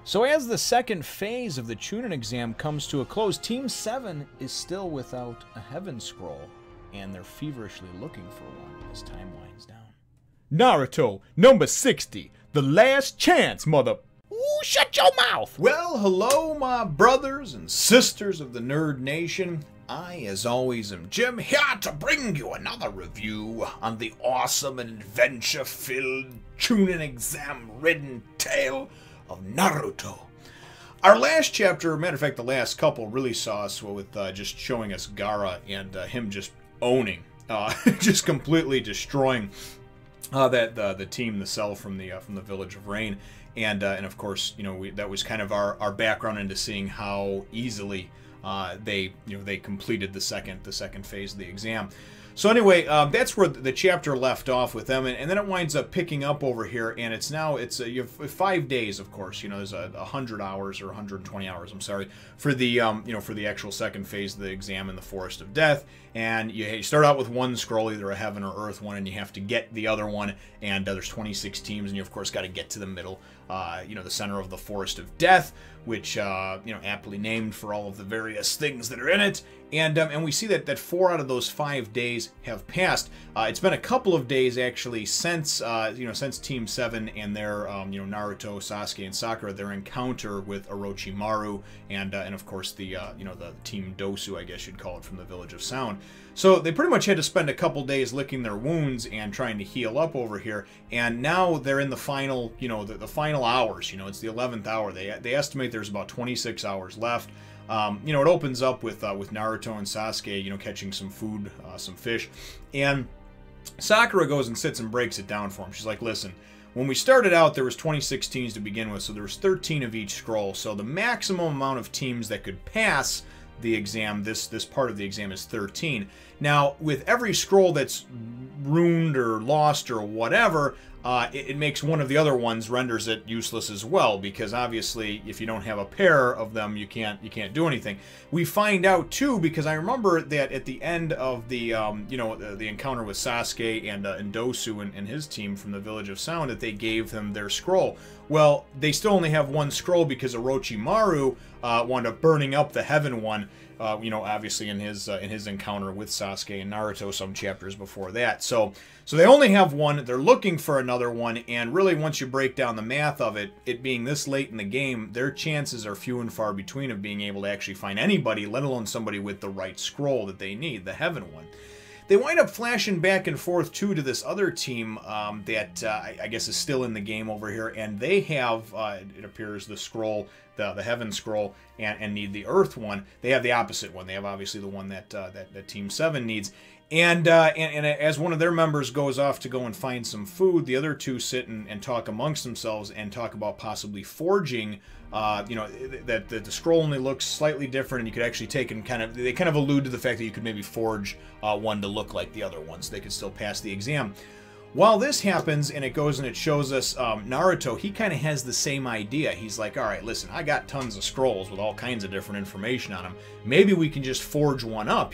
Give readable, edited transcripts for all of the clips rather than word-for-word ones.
So as the second phase of the Chūnin exam comes to a close, Team 7 is still without a Heaven Scroll, and they're feverishly looking for one as time winds down. Naruto, number 60, the last chance, mother... Ooh, shut your mouth! Well, hello, my brothers and sisters of the Nerd Nation. I, as always, am Jim, here to bring you another review on the awesome and adventure-filled Chūnin exam-ridden tale of Naruto. Our last chapter, matter of fact, the last couple really saw us with just showing us Gaara and him just owning, just completely destroying the team, the cell from the Village of Rain, and of course, you know, that was kind of our background into seeing how easily they completed the second phase of the exam. So anyway, that's where the chapter left off with them, and then it winds up picking up over here, and you have 5 days, of course. You know, there's 100 hours or 120 hours, I'm sorry, for the for the actual second phase of the exam in the Forest of Death. And you start out with one scroll, either a Heaven or Earth one, and you have to get the other one. And there's 26 teams, and you of course got to get to the middle, the center of the Forest of Death, which aptly named for all of the various things that are in it. And we see that 4 out of those 5 days have passed. It's been a couple of days actually since since Team 7 and their Naruto, Sasuke, and Sakura, their encounter with Orochimaru and of course the Team Dosu, I guess you'd call it, from the Village of Sound. So they pretty much had to spend a couple days licking their wounds and trying to heal up over here. And now they're in the final, the final hours. It's the 11th hour. They estimate there's about 26 hours left. It opens up with Naruto and Sasuke, catching some food, some fish, and Sakura goes and sits and breaks it down for him. She's like, listen, when we started out, there was 26 teams to begin with, so there was 13 of each scroll. So the maximum amount of teams that could pass the exam, this part of the exam, is 13. Now, with every scroll that's ruined or lost or whatever, it makes one of the other ones, renders it useless as well, because obviously if you don't have a pair of them, you can't do anything. We find out too, because I remember that at the end of the the encounter with Sasuke and Dosu and his team from the Village of Sound, that they gave them their scroll. Well, they still only have one scroll because Orochimaru wound up burning up the Heaven one. Obviously in his encounter with Sasuke and Naruto some chapters before that. So they only have one. They're looking for another one, and really once you break down the math of it, it being this late in the game, their chances are few and far between of being able to actually find anybody, let alone somebody with the right scroll that they need, the Heaven one. They wind up flashing back and forth, too, to this other team that I guess is still in the game over here, and they have, it appears, the scroll, the Heaven scroll, and need the Earth one. They have the opposite one. They have, obviously, the one that Team 7 needs. And as one of their members goes off to go and find some food, the other two sit and talk amongst themselves and talk about possibly forging, that the scroll only looks slightly different, and you could actually take and they kind of allude to the fact that you could maybe forge one to look like the other one, so they could still pass the exam. While this happens, and it goes and it shows us Naruto, he kind of has the same idea. He's like, all right, listen, I got tons of scrolls with all kinds of different information on them. Maybe we can just forge one up,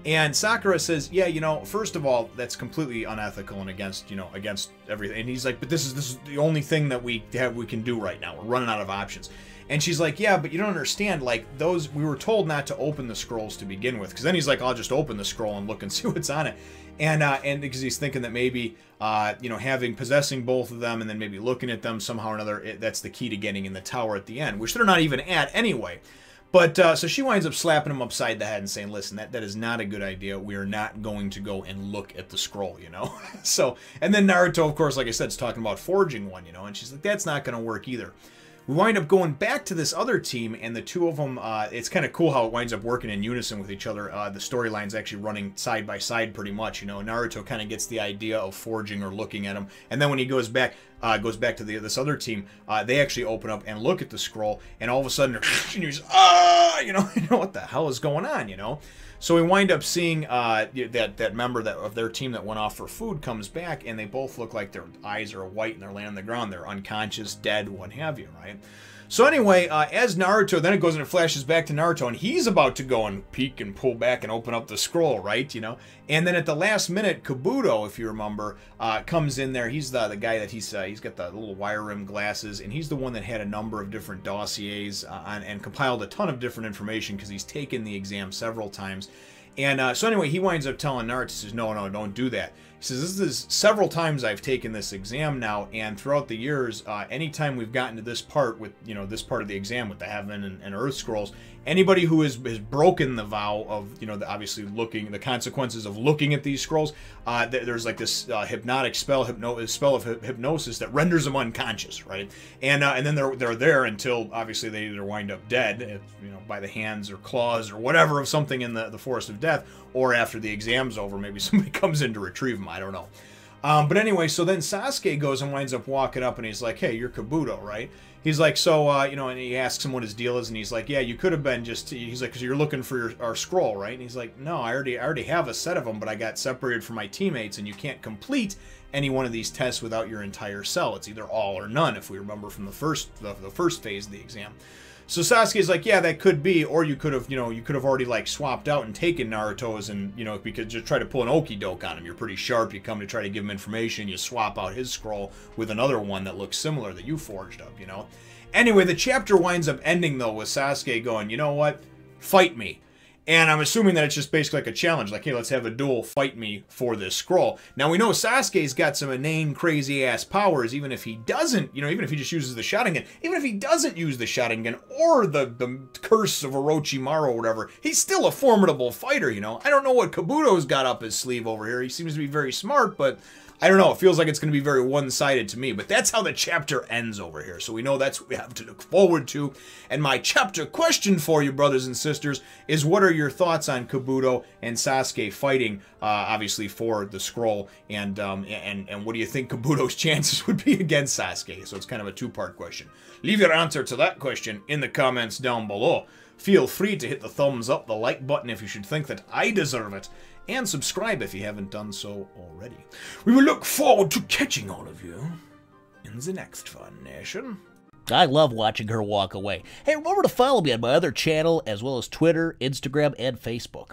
And Sakura says, yeah, first of all, that's completely unethical and against everything. And he's like, but this is the only thing that we can do right now. We're running out of options. And she's like, yeah, but you don't understand. Like, we were told not to open the scrolls to begin with. Because then he's like, I'll just open the scroll and look and see what's on it. And because he's thinking that maybe, possessing both of them and then maybe looking at them somehow or another, that's the key to getting in the tower at the end, which they're not even at anyway. But, so she winds up slapping him upside the head and saying, listen, that is not a good idea. We are not going to go and look at the scroll, So, and then Naruto, of course, like I said, is talking about forging one, and she's like, that's not going to work either. We wind up going back to this other team, and the two of them, it's kind of cool how it winds up working in unison with each other. The storyline's actually running side by side pretty much, Naruto kind of gets the idea of forging or looking at him, and then when he goes back to this other team, they actually open up and look at the scroll, and all of a sudden, he's, what the hell is going on, So we wind up seeing that member of their team that went off for food comes back, and they both look like their eyes are white and they're laying on the ground. They're unconscious, dead, what have you, right? So anyway, as Naruto, then it goes and it flashes back to Naruto, and he's about to go and peek and pull back and open up the scroll, right? And then at the last minute, Kabuto, if you remember, comes in there. He's the guy that he's he's got the little wire rim glasses, and he's the one that had a number of different dossiers and compiled a ton of different information because he's taken the exam several times. And so anyway, he winds up telling Naruto, says, no, don't do that. He says, this is several times I've taken this exam now, and throughout the years, anytime we've gotten to this part with, this part of the exam with the heaven and earth scrolls, anybody who has broken the vow of, obviously the consequences of looking at these scrolls, there's like this hypnotic spell of hypnosis that renders them unconscious, right? And then they're there until obviously they either wind up dead, by the hands or claws or whatever of something in the forest of death, or after the exam's over, maybe somebody comes in to retrieve them. I don't know. But anyway, so then Sasuke goes and winds up walking up, and he's like, hey, you're Kabuto, right? He's like, so, and he asks him what his deal is, and he's like, yeah, you could have been he's like, because you're looking for our scroll, right? And he's like, no, I already have a set of them, but I got separated from my teammates, and you can't complete any one of these tests without your entire cell. It's either all or none, if we remember from the first phase of the exam. So Sasuke's like, yeah, that could be, or you could have, already like swapped out and taken Naruto's, and because just try to pull an okie doke on him. You're pretty sharp. You come to try to give him information. You swap out his scroll with another one that looks similar that you forged up. Anyway, the chapter winds up ending though with Sasuke going, you know what, fight me. And I'm assuming that it's just basically like a challenge, like, hey, let's have a duel, fight me for this scroll. Now, we know Sasuke's got some inane, crazy-ass powers, even if he doesn't, even if he just uses the Sharingan, even if he doesn't use the Sharingan or the curse of Orochimaru or whatever, he's still a formidable fighter, I don't know what Kabuto's got up his sleeve over here. He seems to be very smart, but I don't know. It feels like it's going to be very one-sided to me, but that's how the chapter ends over here. So we know that's what we have to look forward to. And my chapter question for you, brothers and sisters, is what are your thoughts on Kabuto and Sasuke fighting, obviously, for the scroll? And what do you think Kabuto's chances would be against Sasuke? So it's kind of a two-part question. Leave your answer to that question in the comments down below. Feel free to hit the thumbs up, the like button if you should think that I deserve it, and subscribe if you haven't done so already. We will look forward to catching all of you in the next Fun Nation. I love watching her walk away. Hey, remember to follow me on my other channel, as well as Twitter, Instagram, and Facebook.